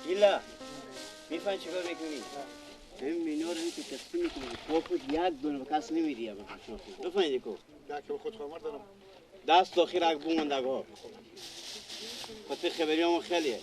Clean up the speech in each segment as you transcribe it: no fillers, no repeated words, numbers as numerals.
ایلا میفهمی چیکار میکنی؟ همین مینو رو که کسی میکنی خود یک دونه به کس نمیدی اما بفهمیدی کو؟ یک به خود خامر دارم. دست داخل اگ بومندگه ها خود خبری همون خیلیه.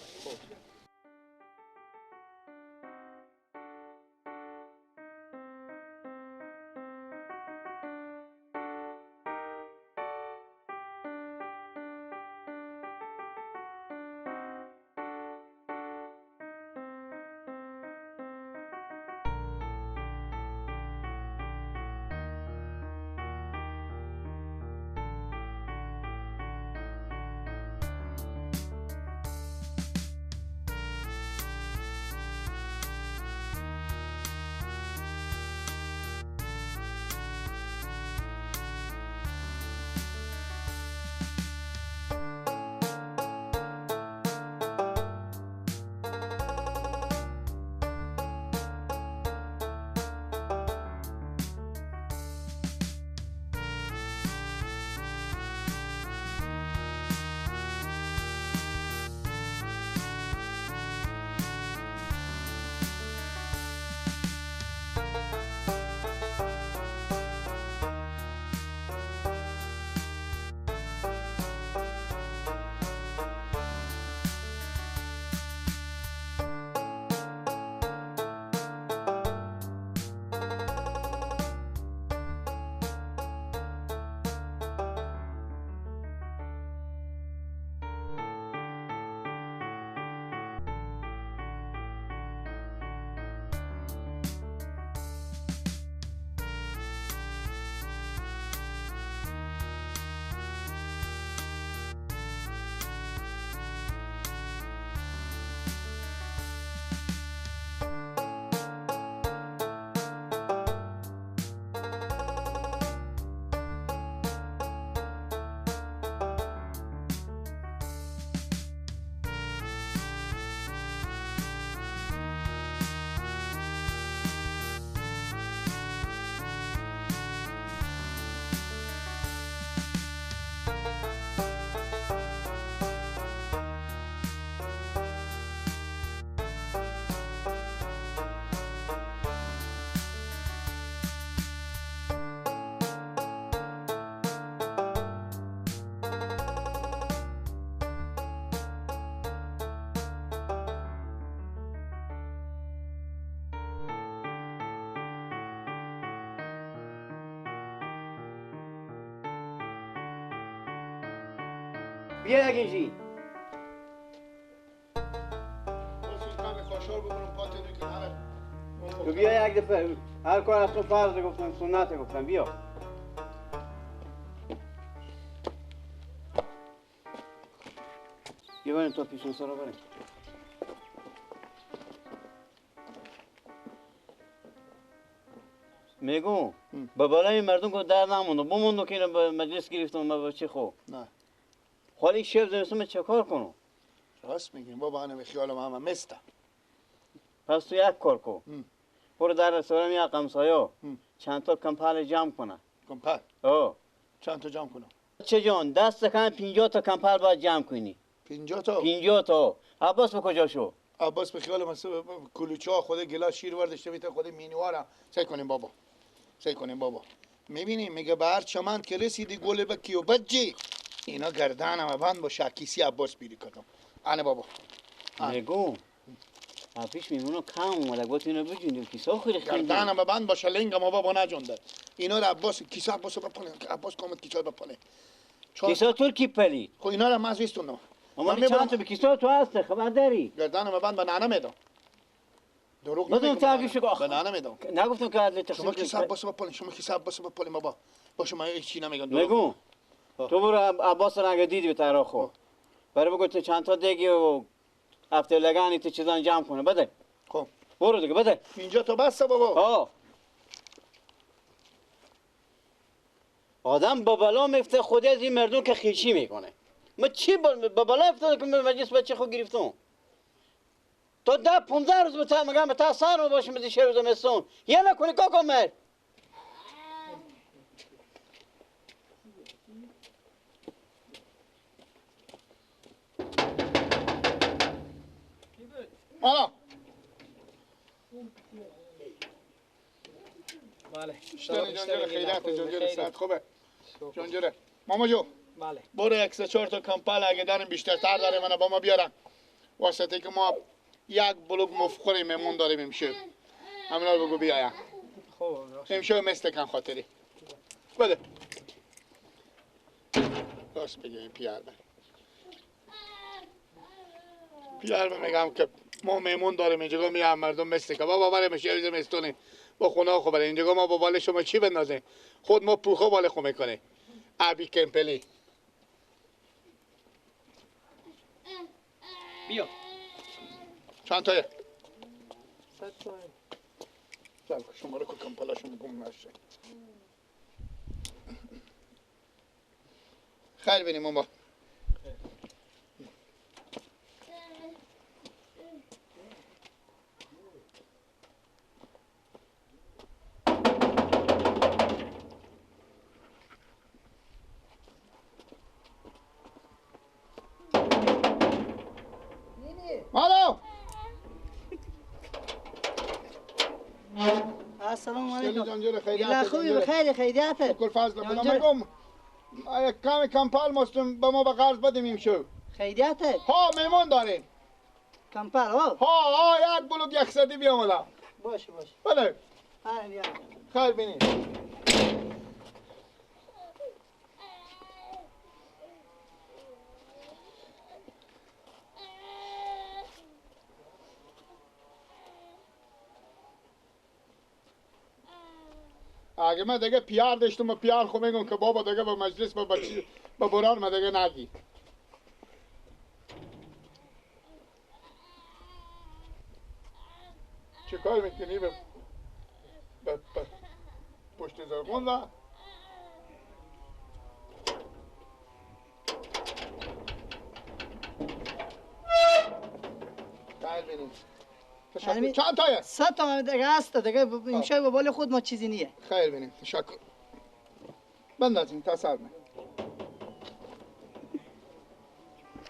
بیا یکیشی تو بیا یک دفعه هر کار از تو فرض گفتم سنت گفتم بیا بیا بریم تا پیشون سرا بریم میگو با بالای مردم که در نمونده بموندو که اینو به مجلس گرفتم با چی خو نه خالی شب زمستون چه کار کنم راست میگیم بابا انا به خیالم همه مستم پس تو یک کار کن برو در رستوران یا قمسایا چند تا کمپل جمع کنه کمپل چند تا جمع کنم چه جان دست کم 50 تا کمپل باید جمع کنی 50 تا 50 تا عباس به کجا شو عباس به خیال من کلوچه ها خود گلاس شیر وردشته بیت خود مینوارا سعی کنیم بابا میبینیم میگه به هر چمن که رسیدی گل بکی و بجی اینا گردنم بند با شکیسی عباس بیری کردم انه بابا میگو پیش میمونو کم اومده گفت اینو بجونیم کیسا خیلی خیلی گردنم بند با شلنگم بابا نجونده اینا رو عباس کیسا عباس بپنه عباس کامت کیسا بپنه کیسا تو کی پلی خب اینا رو من زیستونم اما چند تا به کیسا تو هست خبر داری گردنم بند به ننه میدم دروغ نمیگم تعریف شو به ننه میدم نگفتم که عدل تقسیم شما کیسا عباس بپنه شما کیسا عباس بپنه بابا باشه من هیچ چی نمیگم میگو تو برو عباس رو اگه دیدی به طرح خو برای بگو تو چند تا دیگه و هفته لگانی تو چیزان جمع کنه بده خب برو دیگه بده اینجا تو بسته بابا آدم با بلا میفته خودی از این مردم که خیشی میکنه ما چی با بلا افتاده که مجلس بچه خود گرفتم تو 10-15 روز بتا مگم بتا سر رو باشیم بدی 6 روز مستون یه نکنی کاکا مرد حالا بله اشتنی جانجره خیلیت جانجره ساعت خوبه جانجره ماما جو بله برو یک سه چهار تا کمپل اگه داریم بیشتر تر داره منو با ما بیارن واسطه که ما یک بلوک مفخوری میمون داریم امشب همینا رو بگو بیاین خوب امشب مثل کن خاطری بده راست بگه این پیار میگم که ما میمون داریم اینجا میام مردم مثل که بابا برای مشه یه زمستونی با خونه خوبه اینجا ما با بال شما چی بندازیم خود ما پوخو بال خو میکنه ابی کمپلی بیا چند تایه صد تا چل که شما رو که کمپلاشون گم نشه خیر بینیم ماما الو السلام خیلی علیکم. جانجور خیریت الله خوبی بخیر خیریت. کل فضل خدا مگم یک کمی کمپال مستم به ما به قرض بدیم این شو خیریت. ها میمون داریم کمپل ها. ها یک بلوک یک صدی بیامدم باشه بله ها بیا. خیر بینی اگه من دیگه پیار داشتم و پیار خو میگم که بابا دیگه به مجلس به بران من دیگه نگی چه کار میکنی به پشت زرگون و خیر بینیم تشکر چند تایه؟ 100 تا دیگه هست دیگه امشب به بال خود ما چیزی نیه. خیر بینیم تشکر بندازیم تصور نه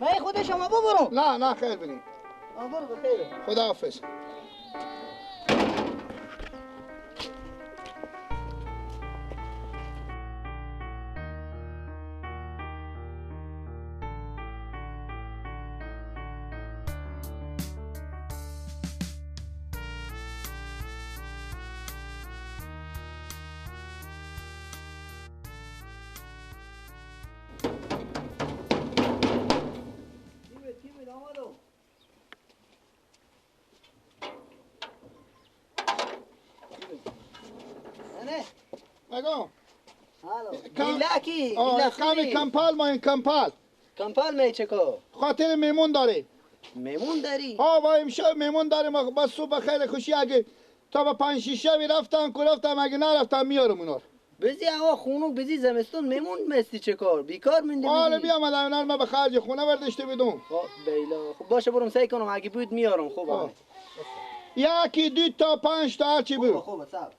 من خود شما ببرم. نه خیر بینیم برو بخیر. خدا حافظ نگو ایلاکی کمی کمپال ما این کمپل می چکو خاطر میمون داره میمون داری؟ ها با امشب میمون داریم با صبح خیلی خوشی اگه تا به 5 6 شب رفتم اگه نرفتم میارم اونا بزی هوا خونو بزی زمستون میمون مستی چه کار بیکار موندی حالا بیام الان من به خرج خونه برداشته بدم خب بیلا خب باشه برم سعی کنم اگه بود میارم خوب یکی 2 تا 5 تا هرچی بود خوب صبر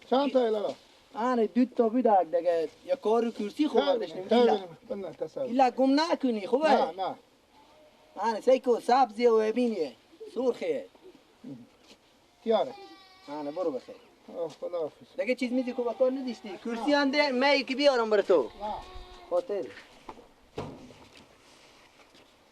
چند تا لالا آره 2 تا بود دیگه یا کار کرسی خوب برداشتیم ایلا گم نکنی خوبه نه آره سیکو سبزی و ببینی سرخه تیاره آره برو بخیر خدا حافظ دیگه چیز میزی که با کار نداشتی کرسی انده می که بیارم بر تو خاطر